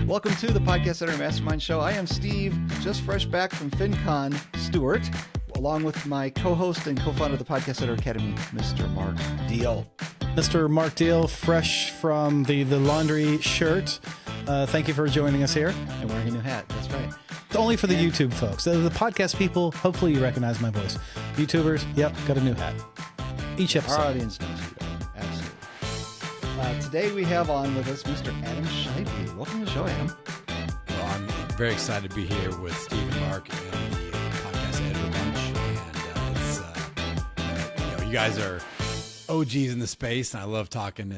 Welcome to the Podcast Editor Mastermind Show. I am Steve, just fresh back from FinCon Stewart, along with my co-host and co-founder of the Podcast Editor Academy, Mr. Mark Deal. Mr. Mark Deal, fresh from the laundry shirt. Thank you for joining us here. And wearing a new hat, that's right. Only for the YouTube folks. The podcast people, hopefully you recognize my voice. YouTubers, yep, got a new hat. Each episode. Our audience knows you, absolutely. Today we have on with us Mr. Adam Schaeuble. Welcome to the show, Adam. Well, I'm very excited to be here with Steve and Mark and the Podcast Editor Bunch. And you guys are OGs in the space, and I love talking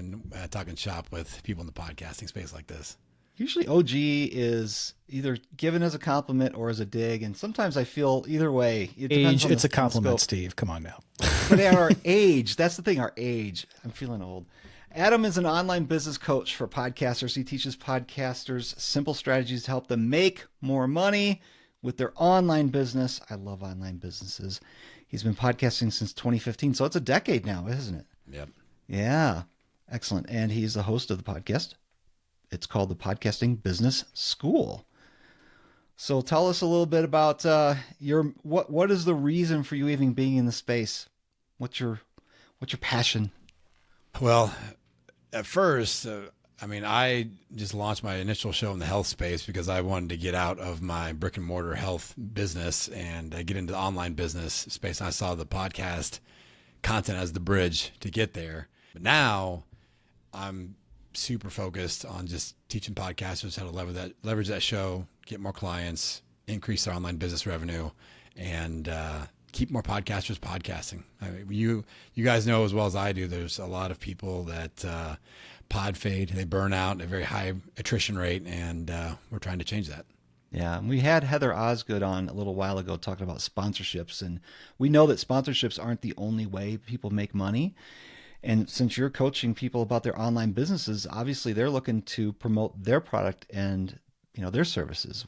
shop with people in the podcasting space like this. Usually OG is either given as a compliment or as a dig, and sometimes I feel either way. It's a compliment, Steve. Come on now. But our age, that's the thing, our age. I'm feeling old. Adam is an online business coach for podcasters. He teaches podcasters simple strategies to help them make more money with their online business. I love online businesses. He's been podcasting since 2015, so it's a decade now, isn't it? Yep. Yeah. Excellent. And he's the host of the podcast. It's called the Podcasting Business School. So tell us a little bit about what is the reason for you even being in the space? What's your passion? Well, at first, I just launched my initial show in the health space because I wanted to get out of my brick and mortar health business and get into the online business space. And I saw the podcast content as the bridge to get there. But now I'm super focused on just teaching podcasters how to leverage that show, get more clients, increase their online business revenue, and keep more podcasters podcasting. I mean, you guys know as well as I do, there's a lot of people that pod fade, they burn out at a very high attrition rate, and we're trying to change that. Yeah, and we had Heather Osgood on a little while ago talking about sponsorships, and we know that sponsorships aren't the only way people make money. And since you're coaching people about their online businesses, obviously they're looking to promote their product and their services,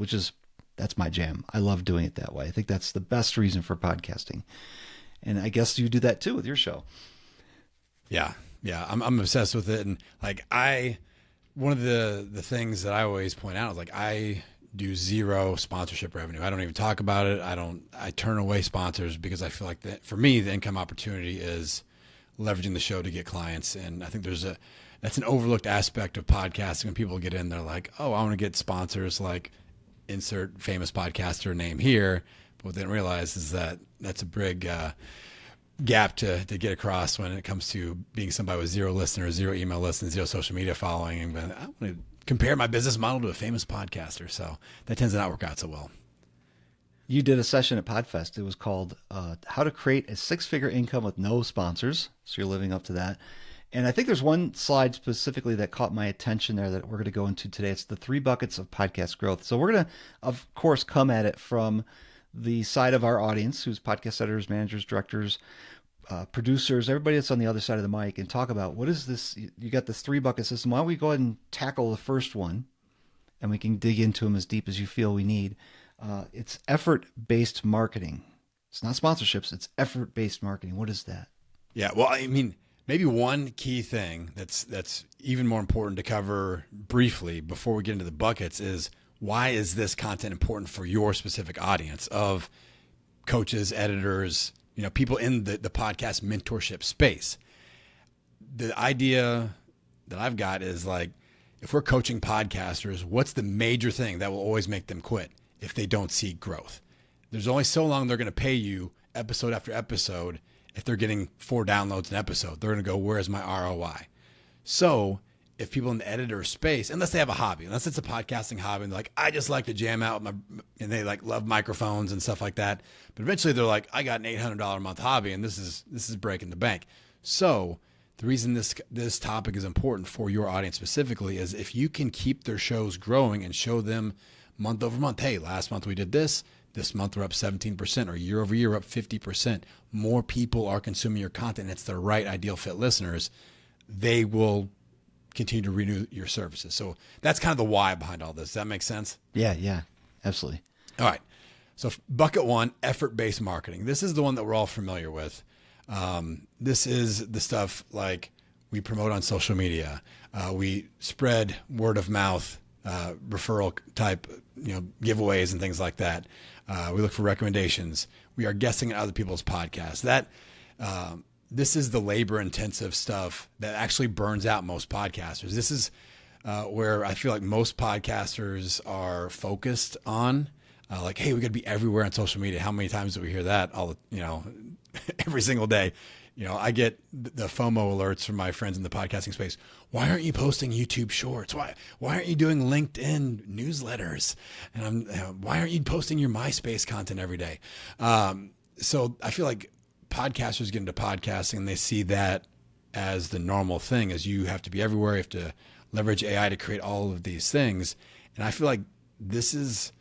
that's my jam. I love doing it that way. I think that's the best reason for podcasting. And I guess you do that too with your show. Yeah. I'm obsessed with it. And one of the things that I always point out is I do zero sponsorship revenue. I don't even talk about it. I turn away sponsors because I feel like that for me, the income opportunity is leveraging the show to get clients. And I think that's an overlooked aspect of podcasting. When people get in, they're like, oh, I want to get sponsors, like insert famous podcaster name here. But what they don't realize is that that's a big gap to get across when it comes to being somebody with zero listeners, zero email lists, and zero social media following. But I want to compare my business model to a famous podcaster. So that tends to not work out so well. You did a session at PodFest. It was called How to Create a Six-Figure Income with No Sponsors. So you're living up to that. And I think there's one slide specifically that caught my attention there that we're going to go into today. It's the 3 buckets of podcast growth. So we're going to, of course, come at it from the side of our audience, who's podcast editors, managers, directors, producers, everybody that's on the other side of the mic, and talk about what is this. You got this 3 bucket system. Why don't we go ahead and tackle the first one, and we can dig into them as deep as you feel we need. It's effort-based marketing. It's not sponsorships. It's effort-based marketing. What is that? Yeah. Well, maybe one key thing that's even more important to cover briefly before we get into the buckets is, why is this content important for your specific audience of coaches, editors, people in the podcast mentorship space? The idea that I've got is if we're coaching podcasters, what's the major thing that will always make them quit if they don't see growth? There's only so long they're going to pay you episode after episode. If they're getting 4 downloads an episode, they're going to go, where's my ROI? So if people in the editor space, unless they have a hobby, unless it's a podcasting hobby, and they're like, I just like to jam out and they love microphones and stuff like that. But eventually they're like, I got an $800 a month hobby, and this is breaking the bank. So the reason this topic is important for your audience specifically is if you can keep their shows growing and show them month over month, hey, last month we did this month we're up 17%, or year over year up 50%. More people are consuming your content, and it's the right ideal fit listeners. They will continue to renew your services. So that's kind of the why behind all this. Does that make sense? Yeah, absolutely. All right. So bucket 1, effort-based marketing. This is the one that we're all familiar with. This is the stuff like we promote on social media. We spread word of mouth referral type, giveaways and things like that. We look for recommendations. We are guesting on other people's podcasts. This is the labor intensive stuff that actually burns out most podcasters. This is where I feel like most podcasters are focused on, like, hey, we got to be everywhere on social media. How many times do we hear that every single day? I get the FOMO alerts from my friends in the podcasting space. Why aren't you posting YouTube shorts? Why aren't you doing LinkedIn newsletters? And why aren't you posting your MySpace content every day? So I feel like podcasters get into podcasting and they see that as the normal thing, as you have to be everywhere. You have to leverage AI to create all of these things. And I feel like this is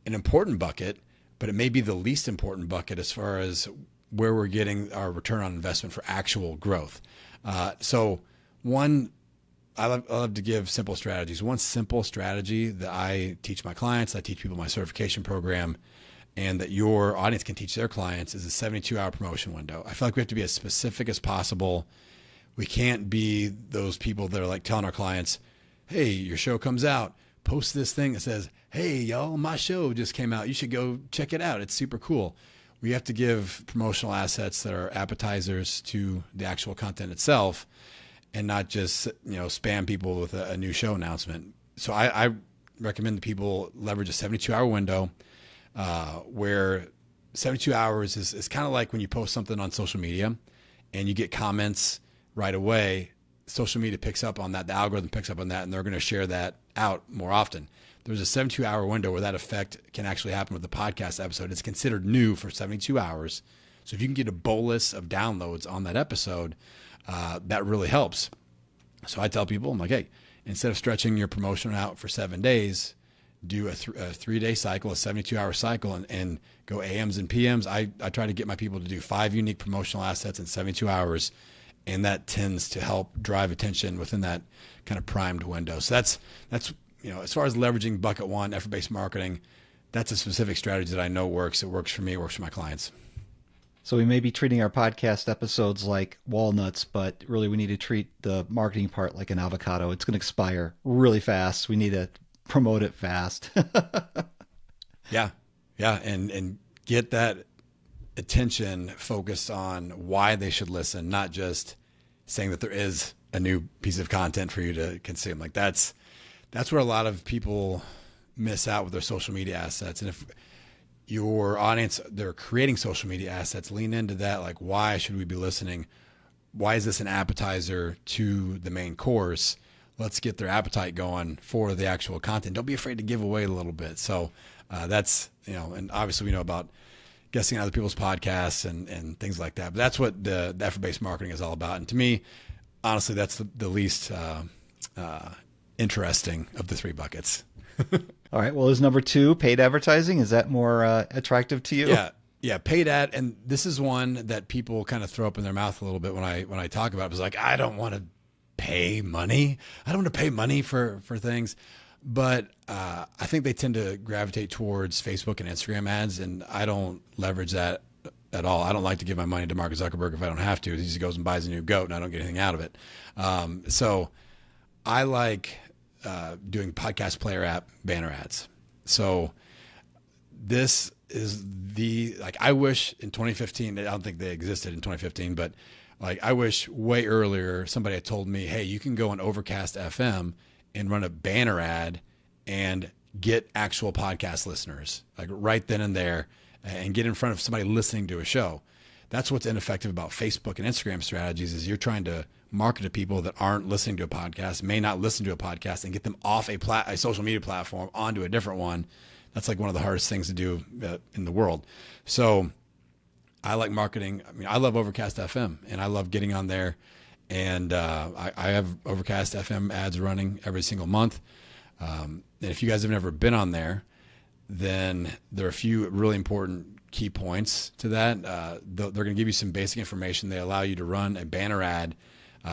an important bucket, but it may be the least important bucket as far as where we're getting our return on investment for actual growth. So I love to give simple strategies. One simple strategy that I teach my clients, I teach people in my certification program, and that your audience can teach their clients, is a 72-hour promotion window. I feel like we have to be as specific as possible. We can't be those people that are like telling our clients, hey, your show comes out, post this thing that says, hey, y'all, my show just came out. You should go check it out. It's super cool. We have to give promotional assets that are appetizers to the actual content itself and not just, spam people with a new show announcement. So I recommend that people leverage a 72-hour window where 72 hours is kind of like when you post something on social media and you get comments right away. Social media picks up on that. The algorithm picks up on that, and they're going to share that out more often. There's a 72-hour window where that effect can actually happen with the podcast episode. It's considered new for 72 hours. So if you can get a bolus of downloads on that episode, that really helps. So I tell people, I'm like, hey, instead of stretching your promotion out for 7 days, do a 3-day cycle, a 72-hour cycle, and go AMs and PMs. I try to get my people to do 5 unique promotional assets in 72 hours, and that tends to help drive attention within that kind of primed window. So that's as far as leveraging bucket one, effort-based marketing, that's a specific strategy that I know works. It works for me. It works for my clients. So we may be treating our podcast episodes like walnuts, but really we need to treat the marketing part like an avocado. It's going to expire really fast. We need to promote it fast. Yeah. And get that attention focused on why they should listen, not just saying that there is a new piece of content for you to consume. Like that's where a lot of people miss out with their social media assets. And if your audience, they're creating social media assets, lean into that. Like, why should we be listening? Why is this an appetizer to the main course? Let's get their appetite going for the actual content. Don't be afraid to give away a little bit. So that's, and obviously we know about guessing on other people's podcasts and things like that. But that's what the effort-based marketing is all about. And to me, honestly, that's the least interesting of the 3 buckets. All right. Well, is number 2 paid advertising? Is that more attractive to you? Yeah. Paid ad. And this is one that people kind of throw up in their mouth a little bit when I talk about it. It's like, I don't want to pay money. I don't want to pay money for things. But I think they tend to gravitate towards Facebook and Instagram ads. And I don't leverage that at all. I don't like to give my money to Mark Zuckerberg if I don't have to. He just goes and buys a new goat and I don't get anything out of it. So I like doing podcast player app banner ads. So this is I wish in 2015, I don't think they existed in 2015, but I wish way earlier somebody had told me, hey, you can go on Overcast FM and run a banner ad and get actual podcast listeners, right then and there, and get in front of somebody listening to a show. That's what's ineffective about Facebook and Instagram strategies is you're trying to market to people that aren't listening to a podcast, may not listen to a podcast, and get them off a social media platform onto a different one. That's one of the hardest things to do in the world. So I like marketing. I mean, I love Overcast FM, and I love getting on there. And I have Overcast FM ads running every single month. And if you guys have never been on there, then there are a few really important key points to that. They're going to give you some basic information. They allow you to run a banner ad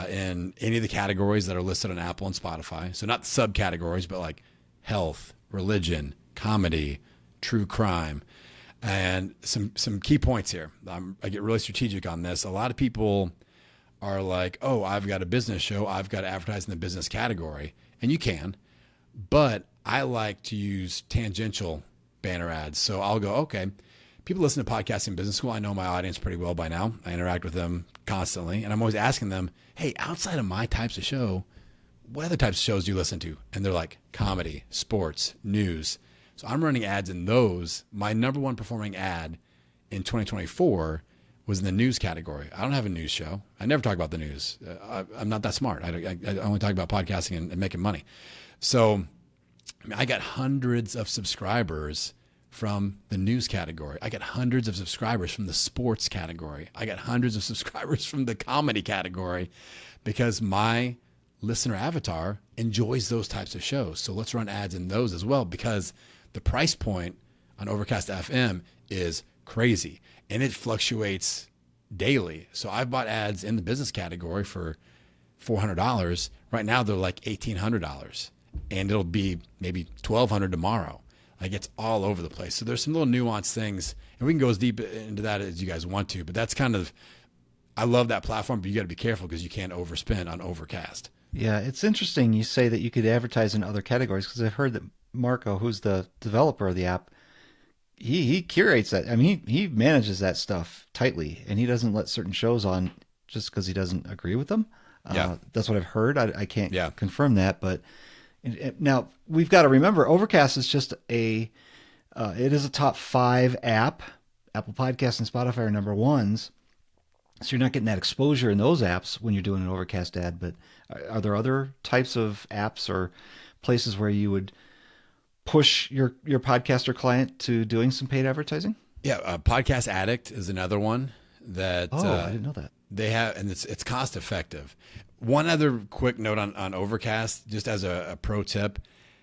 in any of the categories that are listed on Apple and Spotify. So not subcategories, but health, religion, comedy, true crime, and some key points here. I get really strategic on this. A lot of people are like, oh, I've got a business show. I've got to advertise in the business category. And you can, but I like to use tangential banner ads. So I'll go, okay, people listen to Podcasting Business School. I know my audience pretty well by now. I interact with them constantly, and I'm always asking them, hey, outside of my types of show, what other types of shows do you listen to? And they're like comedy, sports, news. So I'm running ads in those. My number one performing ad in 2024 was in the news category. I don't have a news show. I never talk about the news. I'm not that smart. I only talk about podcasting and making money. So I got hundreds of subscribers from the news category. I got hundreds of subscribers from the sports category. I got hundreds of subscribers from the comedy category because my listener avatar enjoys those types of shows. So let's run ads in those as well, because the price point on Overcast FM is crazy and it fluctuates daily. So I've bought ads in the business category for $400. Right now they're like $1,800, and it'll be maybe $1,200 tomorrow. Like, it's all over the place. So there's some little nuanced things, and we can go as deep into that as you guys want to, but that's kind of, I love that platform, but you got to be careful because you can't overspend on Overcast. Yeah, it's interesting you say that you could advertise in other categories, because I've heard that Marco, who's the developer of the app, he curates that. I mean, he manages that stuff tightly, and he doesn't let certain shows on just because he doesn't agree with them. Yeah. That's what I've heard. I can't Yeah. confirm that, but now we've got to remember Overcast is just it is a top 5 app. Apple Podcasts and Spotify are number ones. So you're not getting that exposure in those apps when you're doing an Overcast ad, but are there other types of apps or places where you would push your podcaster client to doing some paid advertising? Yeah. Podcast Addict is another one that I didn't know that. they have, and it's cost effective. One other quick note on Overcast, just as a pro tip,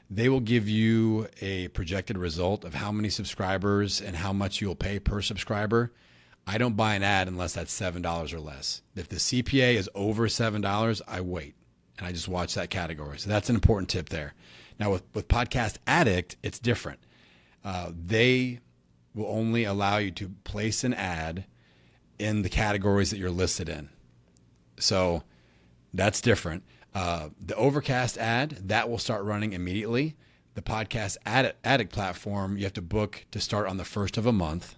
they will give you a projected result of how many subscribers and how much you'll pay per subscriber. I don't buy an ad unless that's $7 or less. If the CPA is over $7, I wait and I just watch that category. So that's an important tip there. Now with Podcast Addict, it's different. They will only allow you to place an ad in the categories that you're listed in. So that's different. The Overcast ad, that will start running immediately. The Podcast Addict platform, you have to book to start on the first of a month.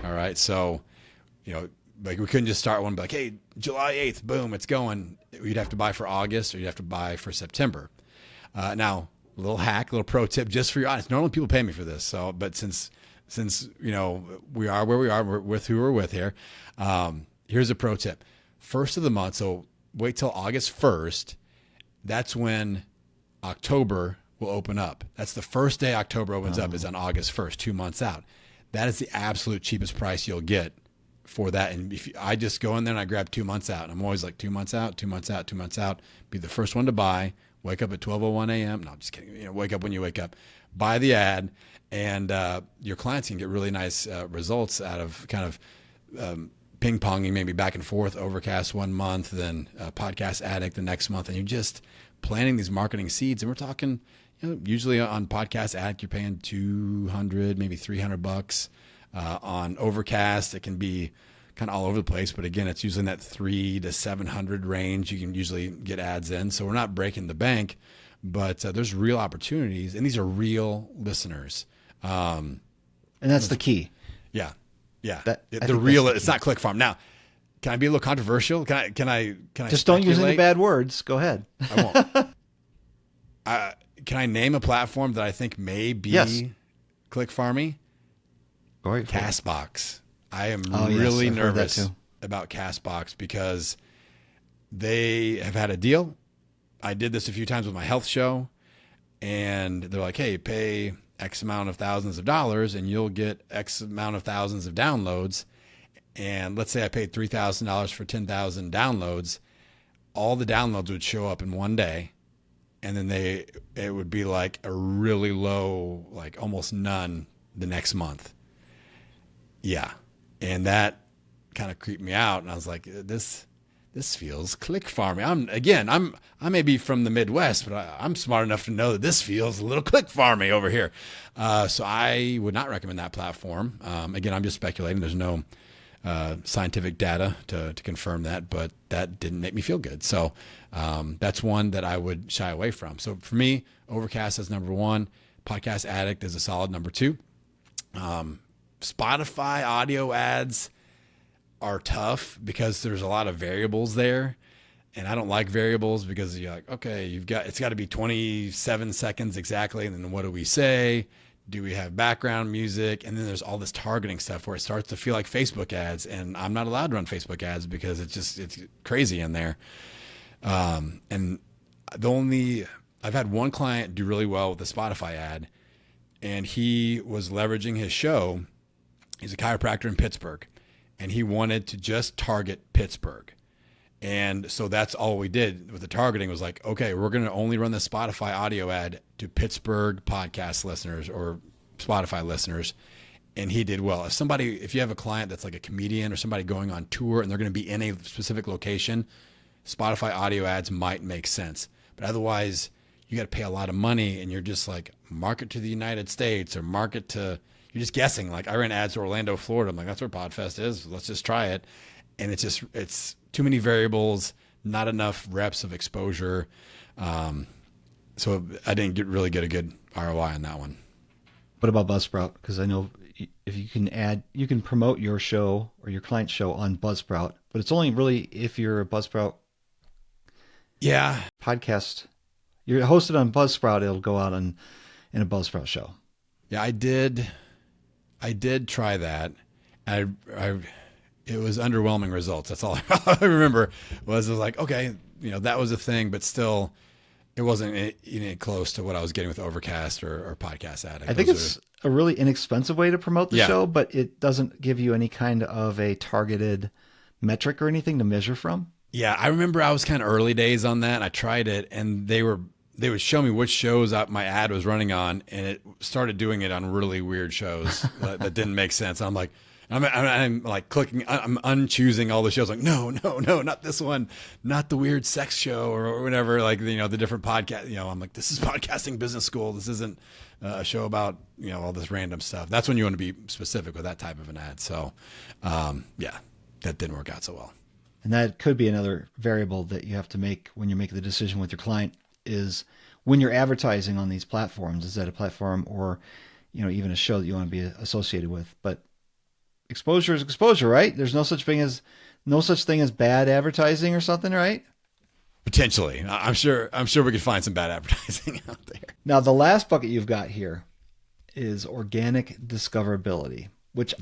All right. So, like, we couldn't just start one, be like, hey, July 8th, boom, it's going. You'd have to buy for August, or you'd have to buy for September. Now, a little hack, a little pro tip just for your audience. Normally people pay me for this. So, but since we are where we are, we're with who we're with here. Here's a pro tip. First of the month. So wait till August 1st. That's when October will open up. That's the first day October opens up, is on August 1st, 2 months out. That is the absolute cheapest price you'll get for that. And I just go in there and I grab 2 months out. And I'm always like 2 months out, 2 months out, 2 months out. Be the first one to buy. Wake up at 12:01 a.m. No, I'm just kidding. Wake up when you wake up. Buy the ad, and your clients can get really nice results out of kind of ping-ponging maybe back and forth. Overcast 1 month, then Podcast Addict the next month, and you're just planting these marketing seeds. And we're talking, usually on Podcast Addict, you're paying $200, maybe $300. On Overcast, it can be kind of all over the place, but again, it's usually in that $300 to $700 range. You can usually get ads in, so we're not breaking the bank, but there's real opportunities, and these are real listeners. And that's the key. Yeah. The real. It's not Click Farm. Now, can I be a little controversial? Can I just don't use any bad words? Go ahead. I won't. Can I name a platform that I think may be Click Farmy? Castbox. I am really nervous about Castbox because they have had a deal. I did this a few times with my health show, and they're like, hey, pay X amount of thousands of dollars and you'll get X amount of thousands of downloads. And let's say I paid $3,000 for 10,000 downloads. All the downloads would show up in one day, and then it would be like a really low, like almost none the next month. Yeah. And that kind of creeped me out. And I was like, this feels Click Farmy. I may be from the Midwest, but I'm smart enough to know that this feels a little Click Farmy over here. So I would not recommend that platform. Again, I'm just speculating. There's no scientific data to confirm that, but that didn't make me feel good. So that's one that I would shy away from. So for me, Overcast is number one. Podcast Addict is a solid number two. Spotify audio ads are tough because there's a lot of variables there. And I don't like variables because you're like, okay, it's got to be 27 seconds exactly. And then what do we say? Do we have background music? And then there's all this targeting stuff where it starts to feel like Facebook ads. And I'm not allowed to run Facebook ads because it's crazy in there. And I've had one client do really well with the Spotify ad, and he was leveraging his show. He's a chiropractor in Pittsburgh, and he wanted to just target Pittsburgh. And so that's all we did with the targeting was like, okay, we're going to only run the Spotify audio ad to Pittsburgh podcast listeners or Spotify listeners. And he did well. If you have a client that's like a comedian or somebody going on tour and they're going to be in a specific location, Spotify audio ads might make sense. But otherwise, you got to pay a lot of money and you're just like, market to the United States or you're just guessing. Like I ran ads to Orlando, Florida. I'm like, that's where Podfest is. Let's just try it. And it's too many variables, not enough reps of exposure. So I didn't really get a good ROI on that one. What about Buzzsprout? Because I know if you can promote your show or your client's show on Buzzsprout, but it's only really if you're a Buzzsprout podcast. You're hosted on Buzzsprout, it'll go out in a Buzzsprout show. Yeah, I did try that. It was underwhelming results. That's all I remember was like, okay, that was a thing, but still it wasn't even close to what I was getting with Overcast or Podcast Addict. I think it's a really inexpensive way to promote the show, but it doesn't give you any kind of a targeted metric or anything to measure from. Yeah, I remember I was kind of early days on that. I tried it, and they would show me which shows my ad was running on, and it started doing it on really weird shows that didn't make sense. I'm like, I'm like clicking, I'm unchoosing all the shows. Like, no, not this one, not the weird sex show or whatever. Like, the different podcast. I'm like, this is podcasting business school. This isn't a show about all this random stuff. That's when you want to be specific with that type of an ad. So, that didn't work out so well. And that could be another variable that you have to make when you're making the decision with your client is when you're advertising on these platforms, is that a platform or, even a show that you want to be associated with? But exposure is exposure, right? There's no such thing as bad advertising or something, right? Potentially. I'm sure we could find some bad advertising out there. Now, the last bucket you've got here is organic discoverability, which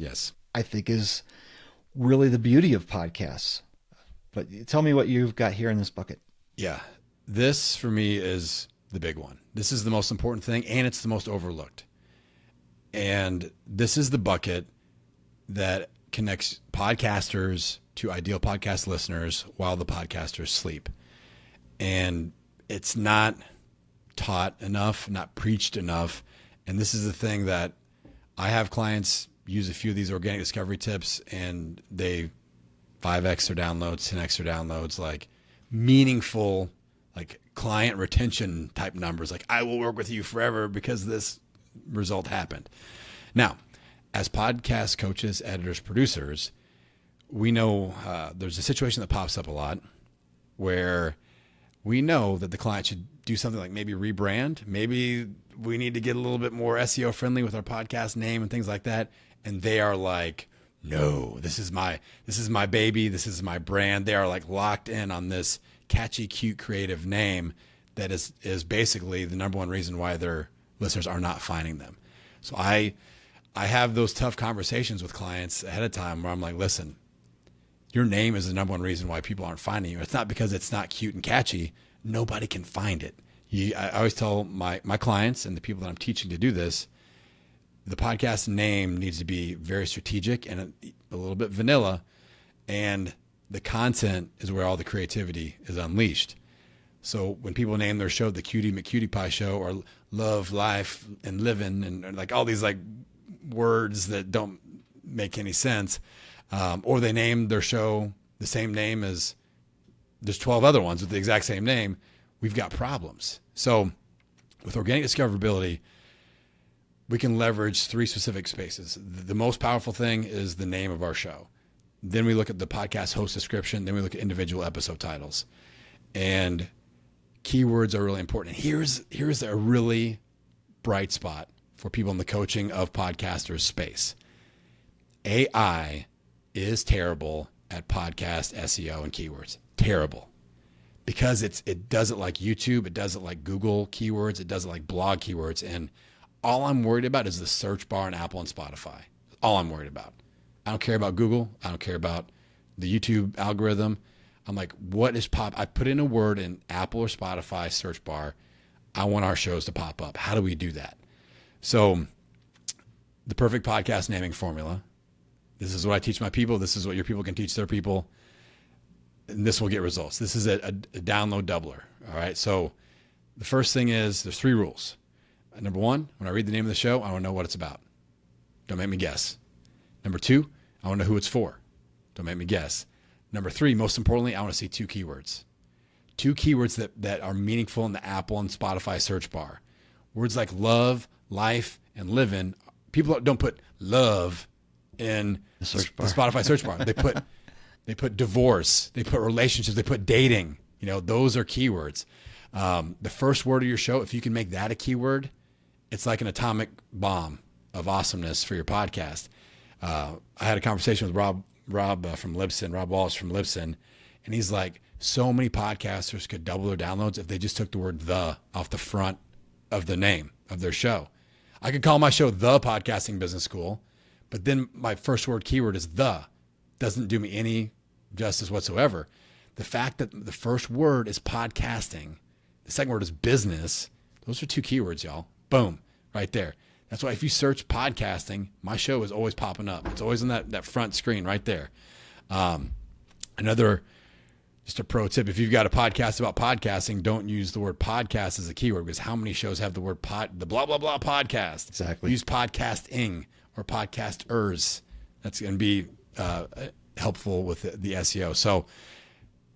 I think is really the beauty of podcasts. But tell me what you've got here in this bucket. Yeah. This for me is the big one. This is the most important thing, and it's the most overlooked. And this is the bucket that connects podcasters to ideal podcast listeners while the podcasters sleep. And it's not taught enough, not preached enough. And this is the thing that I have clients use a few of these organic discovery tips, and they 5x their downloads, 10x their downloads, like meaningful, like client retention type numbers. Like, I will work with you forever because this result happened. Now, as podcast coaches, editors, producers, we know there's a situation that pops up a lot where we know that the client should do something like maybe rebrand. Maybe we need to get a little bit more SEO friendly with our podcast name and things like that. And they are like, no, this is my baby. This is my brand. They are like locked in on this catchy, cute, creative name that is basically the number one reason why their listeners are not finding them. So I have those tough conversations with clients ahead of time where I'm like, listen, your name is the number one reason why people aren't finding you. It's not because it's not cute and catchy. Nobody can find it. I always tell my clients and the people that I'm teaching to do this, the podcast name needs to be very strategic and a little bit vanilla, and the content is where all the creativity is unleashed. So when people name their show the Cutie McCutie Pie Show or Love, Life, and Living, and like all these like words that don't make any sense, or they name their show the same name as there's 12 other ones with the exact same name, we've got problems. So with organic discoverability, we can leverage three specific spaces. The most powerful thing is the name of our show. Then we look at the podcast host description. Then we look at individual episode titles. And keywords are really important. And here's a really bright spot for people in the coaching of podcasters space. AI is terrible at podcast SEO and keywords. Terrible. Because it does it like YouTube. It does it like Google keywords. It does it like blog keywords. And all I'm worried about is the search bar in Apple and Spotify. All I'm worried about. I don't care about Google. I don't care about the YouTube algorithm. I'm like, what is pop? I put in a word in Apple or Spotify search bar. I want our shows to pop up. How do we do that? So the perfect podcast naming formula. This is what I teach my people. This is what your people can teach their people. And this will get results. This is a download doubler. All right. So the first thing is there's 3 rules. Number 1, when I read the name of the show, I want to know what it's about. Don't make me guess. Number 2, I want to know who it's for. Don't make me guess. Number 3, most importantly, I want to see 2 keywords. 2 keywords that are meaningful in the Apple and Spotify search bar. Words like love, life, and living. People don't put love in the Spotify search bar. They put divorce. They put relationships. They put dating. Those are keywords. The first word of your show, if you can make that a keyword, it's like an atomic bomb of awesomeness for your podcast. I had a conversation with Rob from Libsyn, Rob Wallace from Libsyn, and he's like, so many podcasters could double their downloads if they just took the word "the" off the front of the name of their show. I could call my show The Podcasting Business School, but then my first word keyword is "the." Doesn't do me any justice whatsoever. The fact that the first word is podcasting, the second word is business, those are 2 keywords, y'all. Boom, right there. That's why if you search podcasting, my show is always popping up. It's always on that front screen right there. Just a pro tip, if you've got a podcast about podcasting, don't use the word podcast as a keyword, because how many shows have the word the blah, blah, blah podcast? Exactly. Use podcasting or podcasters. That's going to be helpful with the SEO. So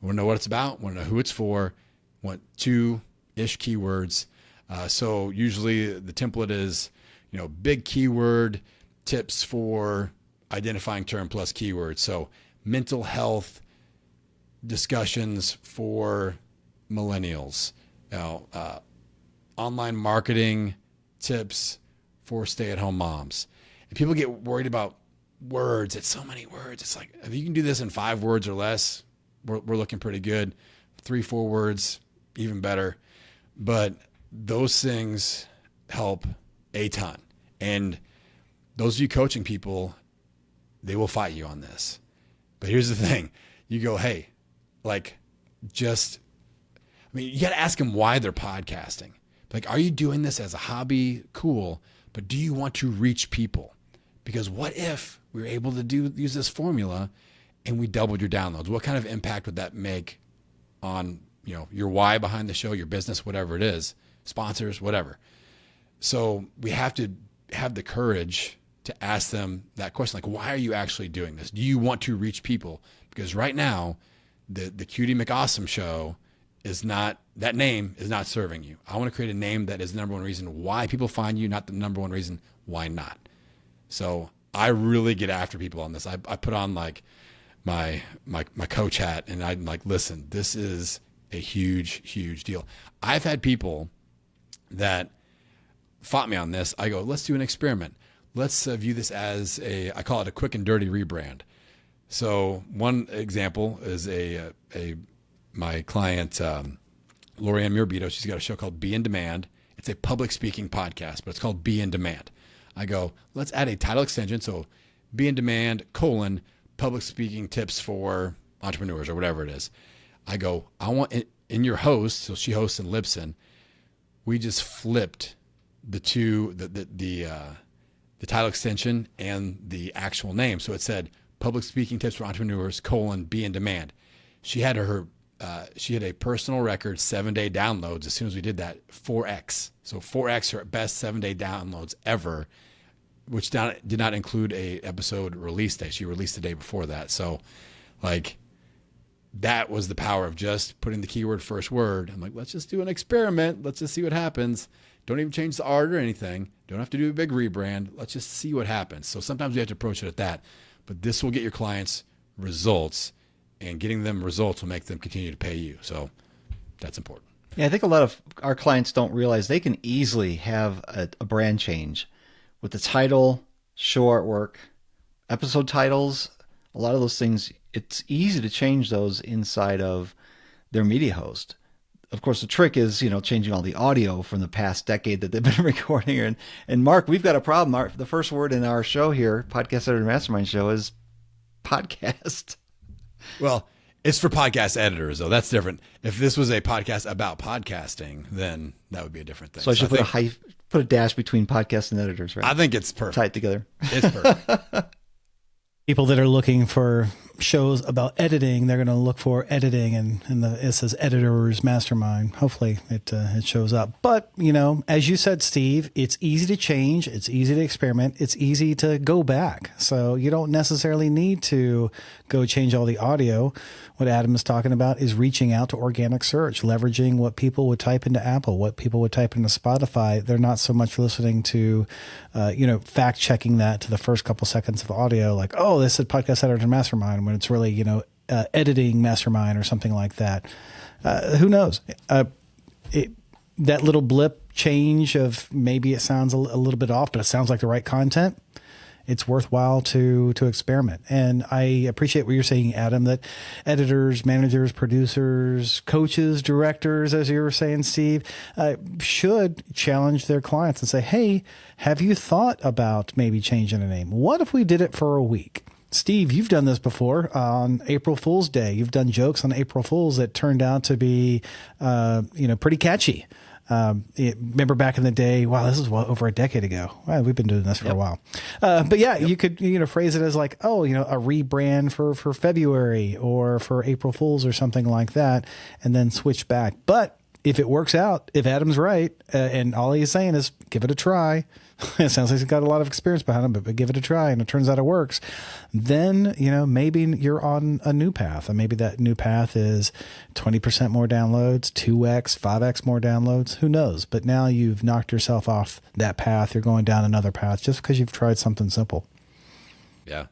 we want to know what it's about, want to know who it's for, want 2-ish keywords. So usually the template is, big keyword tips for identifying term plus keywords. So mental health discussions for millennials, online marketing tips for stay-at-home moms. And people get worried about words. It's so many words. It's like, if you can do this in 5 words or less, we're looking pretty good. 3-4 words, even better. But those things help a ton. And those of you coaching people, they will fight you on this. But here's the thing. You go, hey, you got to ask them why they're podcasting. Like, are you doing this as a hobby? Cool. But do you want to reach people? Because what if we were able to use this formula and we doubled your downloads? What kind of impact would that make on, your why behind the show, your business, whatever it is, sponsors, whatever. So we have to have the courage to ask them that question. Like, why are you actually doing this? Do you want to reach people? Because right now, the Cutie McAwesome show is not, that name is not serving you. I want to create a name that is the number one reason why people find you, not the number one reason why not. So I really get after people on this. I put on like my coach hat and I'm like, listen, this is a huge, huge deal. I've had people that fought me on this. I go, let's do an experiment. Let's view this as I call it a quick and dirty rebrand. So one example is my client, Lorianne Murbito. She's got a show called Be in Demand. It's a public speaking podcast, but it's called Be in Demand. I go, let's add a title extension. So Be in Demand, public speaking tips for entrepreneurs or whatever it is. I go, I want in your host. So she hosts in Libsyn. We just flipped the title extension and the actual name. So it said public speaking tips for entrepreneurs, Be in Demand. She had a personal record 7-day downloads. As soon as we did that, 4X. So 4X her best 7-day downloads ever, which did not include a episode release day. She released the day before that. So like that was the power of just putting the keyword first word. I'm like, let's just do an experiment. Let's just see what happens. Don't even change the art or anything. Don't have to do a big rebrand. Let's just see what happens. So sometimes we have to approach it at that. But this will get your clients results, and getting them results will make them continue to pay you. So that's important. Yeah, I think a lot of our clients don't realize they can easily have a brand change with the title, show artwork, episode titles, a lot of those things. It's easy to change those inside of their media host. Of course, the trick is, changing all the audio from the past decade that they've been recording. And Mark, we've got a problem. The first word in our show here, Podcast Editor Mastermind Show, is podcast. Well, it's for podcast editors, though. That's different. If this was a podcast about podcasting, then that would be a different thing. So I should put a dash between podcast and editors, right? I think it's perfect. Tie it together. It's perfect. People that are looking for shows about editing, they're going to look for editing, and it says Editors Mastermind. Hopefully it shows up. But, as you said, Steve, it's easy to change. It's easy to experiment. It's easy to go back. So you don't necessarily need to go change all the audio. What Adam is talking about is reaching out to organic search, leveraging what people would type into Apple, what people would type into Spotify. They're not so much listening to, fact checking that to the first couple seconds of audio, like, oh, this is Podcast Editor Mastermind, when it's really, editing mastermind or something like that. Who knows? That little blip change of maybe it sounds a little bit off, but it sounds like the right content. It's worthwhile to experiment. And I appreciate what you're saying, Adam, that editors, managers, producers, coaches, directors, as you were saying, Steve, should challenge their clients and say, hey, have you thought about maybe changing a name? What if we did it for a week? Steve, you've done this before on April Fool's Day. You've done jokes on April Fool's that turned out to be, pretty catchy. Remember back in the day, wow, this is over a decade ago. Well, we've been doing this for a while. But yeah, you could, phrase it as like, a rebrand for February or for April Fools or something like that, and then switch back. But if it works out, if Adam's right, and all he's saying is give it a try, it sounds like he's got a lot of experience behind him, but give it a try and it turns out it works, then, maybe you're on a new path. And maybe that new path is 20% more downloads, 2x, 5x more downloads. Who knows? But now you've knocked yourself off that path. You're going down another path just because you've tried something simple. Yeah.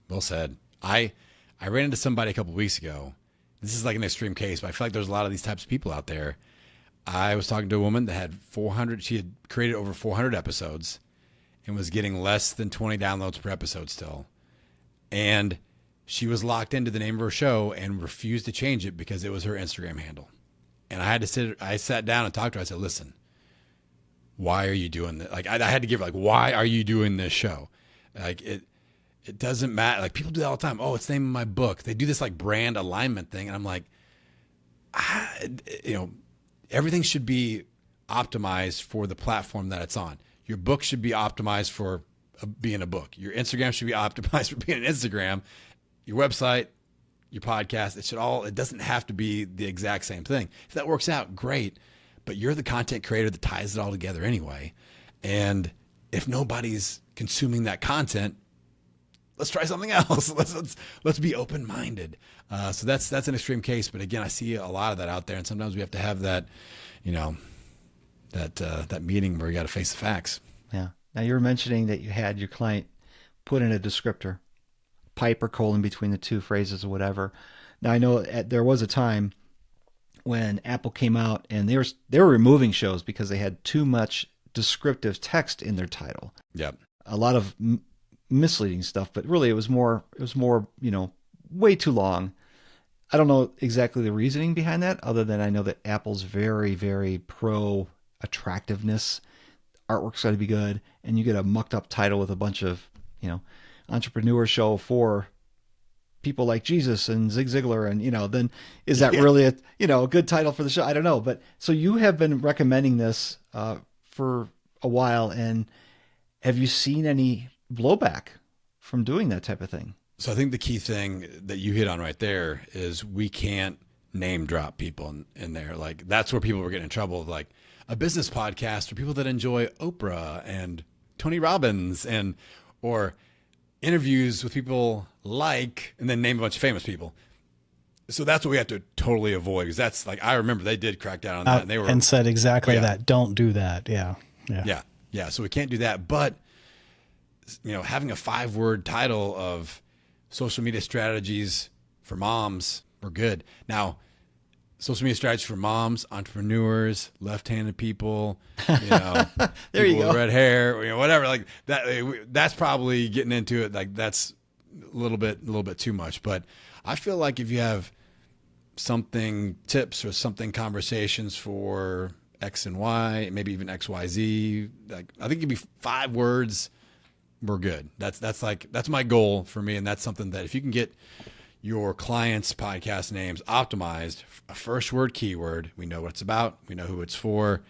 Well said. I ran into somebody a couple of weeks ago. This is like an extreme case, but I feel like there's a lot of these types of people out there. I was talking to a woman that had she had created over 400 episodes and was getting less than 20 downloads per episode still. And she was locked into the name of her show and refused to change it because it was her Instagram handle. And I sat down and talked to her. I said, listen, why are you doing this? Like, I had to give her, like, why are you doing this show? Like, it doesn't matter. Like, people do that all the time. Oh, it's the name of my book. They do this like brand alignment thing. And I'm like, everything should be optimized for the platform that it's on. Your book should be optimized for being a book. Your Instagram should be optimized for being an Instagram. Your website, your podcast, it doesn't have to be the exact same thing. If that works out, great. But you're the content creator that ties it all together anyway. And if nobody's consuming that content, let's try something else. Let's be open-minded. So that's an extreme case, but again, I see a lot of that out there, and sometimes we have to have that, that meeting where you got to face the facts. Yeah. Now you were mentioning that you had your client put in a descriptor, pipe or colon between the two phrases or whatever. Now I know there was a time when Apple came out and they were removing shows because they had too much descriptive text in their title. Yep. A lot of misleading stuff, but really it was more, way too long. I don't know exactly the reasoning behind that, other than I know that Apple's very, very pro attractiveness. Artwork's got to be good, and you get a mucked up title with a bunch of, entrepreneur show for people like Jesus and Zig Ziglar, and then is that really a good title for the show? I don't know, but so you have been recommending this for a while, and have you seen any blowback from doing that type of thing? So I think the key thing that you hit on right there is we can't name drop people in there. Like, that's where people were getting in trouble. Like, a business podcast for people that enjoy Oprah and Tony Robbins or interviews with people like, and then name a bunch of famous people. So that's what we have to totally avoid, because that's like, I remember they did crack down on that, and said exactly that. Don't do that. Yeah. So we can't do that. But having a 5-word title of social media strategies for moms, we're good. Now, social media strategies for moms, entrepreneurs, left-handed people, There people you go. with red hair, whatever, like that. That's probably getting into it. Like that's a little bit too much. But I feel like if you have something tips or something conversations for X and Y, maybe even X, Y, Z, like I think it'd be 5 words. We're good. That's my goal for me. And that's something that if you can get your clients' podcast names optimized, a first word keyword, we know what it's about, we know who it's for,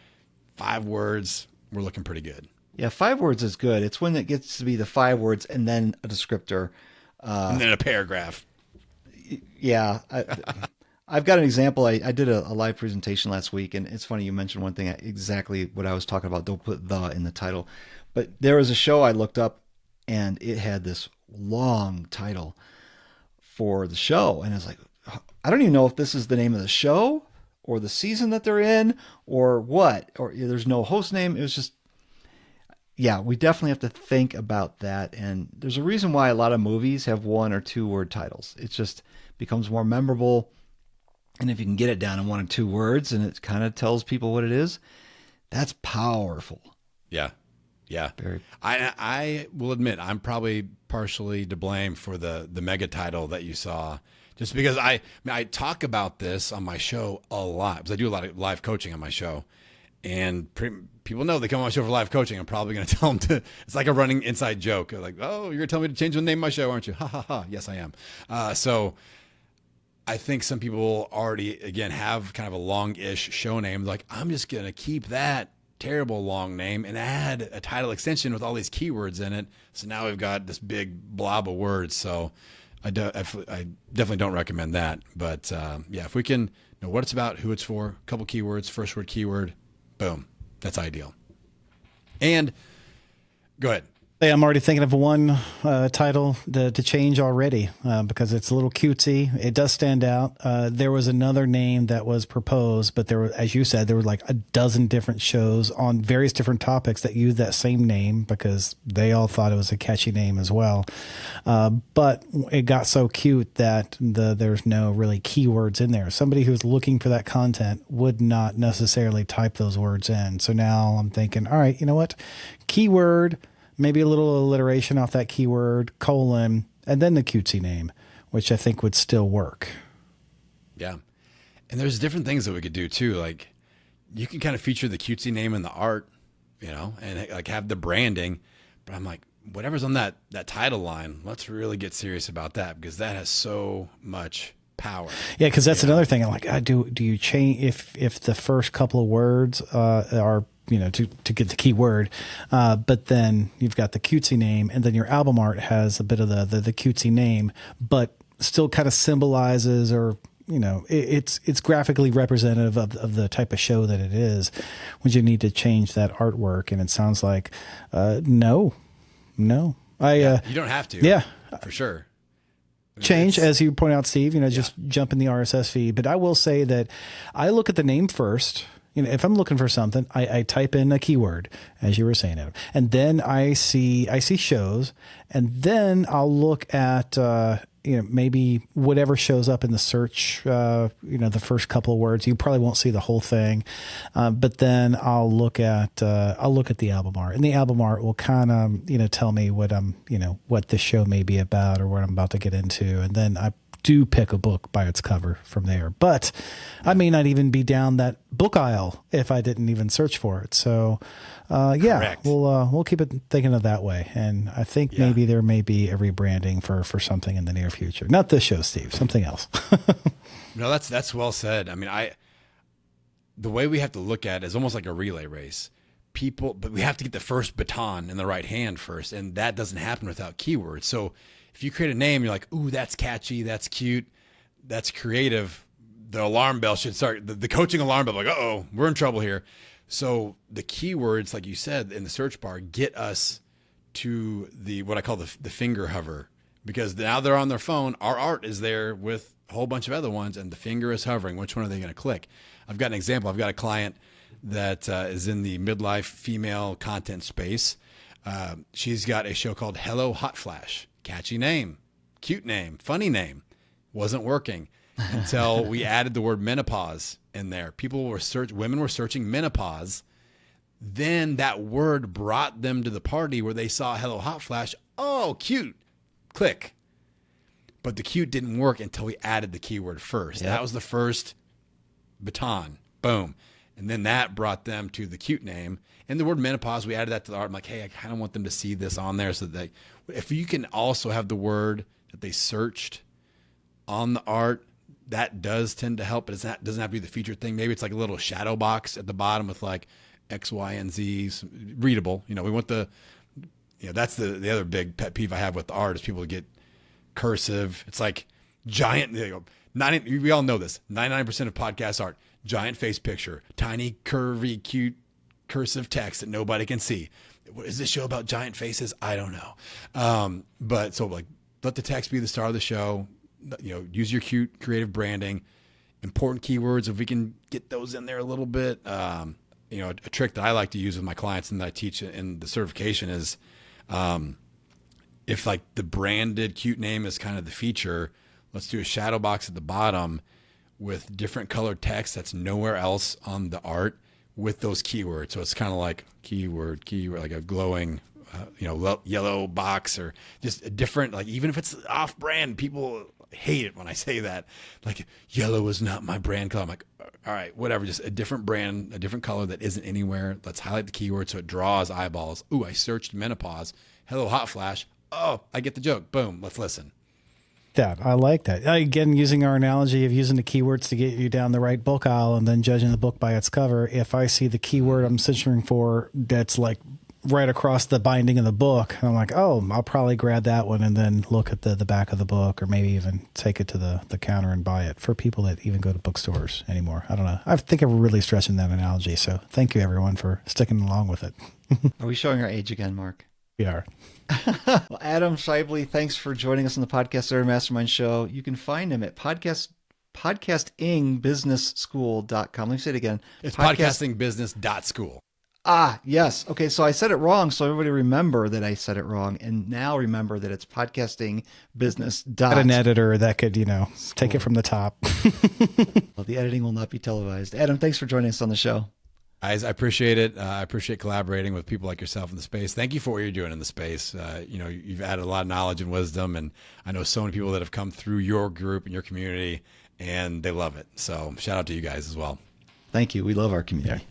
5 words, we're looking pretty good. Yeah, 5 words is good. It's when it gets to be the 5 words and then a descriptor. And then a paragraph. Yeah. I've got an example. I did a live presentation last week, and it's funny you mentioned one thing, exactly what I was talking about. Don't put the in the title. But there was a show I looked up, and it had this long title for the show. And I was like, I don't even know if this is the name of the show or the season that they're in or what. Or there's no host name. It was just, yeah, we definitely have to think about that. And there's a reason why a lot of movies have 1 or 2 word titles. It just becomes more memorable. And if you can get it down in 1 or 2 words and it kind of tells people what it is, that's powerful. Yeah. Yeah. Very. I will admit I'm probably partially to blame for the mega title that you saw, just because I talk about this on my show a lot, because I do a lot of live coaching on my show, and people know they come on my show for live coaching. I'm probably going to tell them to, it's like a running inside joke. Like, oh, you're going to tell me to change the name of my show, aren't you? Ha ha ha. Yes, I am. So I think some people already, again, have kind of a long-ish show name. Like, I'm just going to keep that terrible long name and add a title extension with all these keywords in it. So now we've got this big blob of words. So I definitely don't recommend that. But yeah, if we can know what it's about, who it's for, a couple keywords, first word keyword, boom, that's ideal. And go ahead. Hey, I'm already thinking of one title to change already because it's a little cutesy. It does stand out. There was another name that was proposed, but there were, as you said, there were like a dozen different shows on various different topics that used that same name because they all thought it was a catchy name as well. But it got so cute that there's no really keywords in there. Somebody who's looking for that content would not necessarily type those words in. So now I'm thinking, all right, you know what? Keyword, maybe a little alliteration off that keyword, colon, and then the cutesy name, which I think would still work. Yeah. And there's different things that we could do too. Like you can kind of feature the cutesy name in the art, and like have the branding. But I'm like, whatever's on that title line, let's really get serious about that because that has so much power. Yeah, because that's another thing. I'm like, do you change if the first couple of words are to get the key word, but then you've got the cutesy name, and then your album art has a bit of the cutesy name, but still kind of symbolizes or it's graphically representative of the type of show that it is. Would you need to change that artwork? And it sounds like no. You don't have to. Yeah, for sure. Change, as you point out, Steve, just jump in the RSS feed. But I will say that I look at the name first. If I'm looking for something, I type in a keyword, as you were saying, Adam, and then I see shows, and then I'll look at maybe whatever shows up in the search. The first couple of words. You probably won't see the whole thing, but then I'll look at the album art, and the album art will kind of tell me what what the show may be about or what I'm about to get into, and then I do pick a book by its cover from there. But I may not even be down that book aisle if I didn't even search for it. So, Correct. we'll keep it thinking of that way. And I think maybe there may be a rebranding for something in the near future. Not this show, Steve, something else. No, that's well said. I mean, the way we have to look at it is almost like a relay race. But we have to get the first baton in the right hand first. And that doesn't happen without keywords. So if you create a name, you're like, ooh, that's catchy, that's cute, that's creative, the alarm bell should start, the coaching alarm bell, like, uh-oh, we're in trouble here. So the keywords, like you said, in the search bar, get us to what I call the finger hover, because now they're on their phone. Our art is there with a whole bunch of other ones, and the finger is hovering. Which one are they going to click? I've got an example. I've got a client that is in the midlife female content space. She's got a show called Hello Hot Flash. Catchy name. cute name, funny name. Wasn't working until we added the word menopause in there. Women were searching menopause. Then that word brought them to the party where they saw Hello Hot Flash. Oh, cute. Click. But the cute didn't work until we added the keyword first. Yep. That was the first baton. Boom. And then that brought them to the cute name. And the word menopause, we added that to the art. I'm like, hey, I kind of want them to see this on there so that if you can also have the word that they searched on the art, that does tend to help, but it doesn't have to be the featured thing. Maybe it's like a little shadow box at the bottom with like X, Y, and Z, readable. We want that's the other big pet peeve I have with the art is people get cursive. It's like giant, we all know this, 99% of podcast art, giant face picture, tiny, curvy, cute, cursive text that nobody can see. What is this show about giant faces? I don't know. But so like, let the text be the star of the show. Use your cute creative branding, important keywords. If we can get those in there a little bit, a trick that I like to use with my clients and that I teach in the certification is, if like the branded cute name is kind of the feature, let's do a shadow box at the bottom with different colored text that's nowhere else on the art with those keywords. So it's kind of like keyword, like a glowing, yellow box or just a different, like even if it's off brand, people hate it when I say that. Like yellow is not my brand color. I'm like, all right, whatever, just a different brand, a different color that isn't anywhere. Let's highlight the keyword so it draws eyeballs. Ooh, I searched menopause. Hello, hot flash. Oh, I get the joke. Boom, let's listen. I like that. Again, using our analogy of using the keywords to get you down the right book aisle and then judging the book by its cover. If I see the keyword I'm searching for that's like right across the binding of the book, I'm like, oh, I'll probably grab that one and then look at the back of the book, or maybe even take it to the counter and buy it, for people that even go to bookstores anymore. I don't know. I think I'm really stretching that analogy. So thank you, everyone, for sticking along with it. Are we showing our age again, Mark? We are. Well, Adam Schaeuble, thanks for joining us on the Podcast Owner Mastermind Show. You can find him at podcastingbusinessschool.com. Let me say it again. It's podcastingbusiness.school. Ah, yes. Okay, so I said it wrong, so everybody remember that I said it wrong, and now remember that it's podcastingbusiness. Got an editor that could, take it from the top. Well, the editing will not be televised. Adam, thanks for joining us on the show. Guys, I appreciate it. I appreciate collaborating with people like yourself in the space. Thank you for what you're doing in the space. You've added a lot of knowledge and wisdom, and I know so many people that have come through your group and your community, and they love it. So shout out to you guys as well. Thank you. We love our community. Yeah.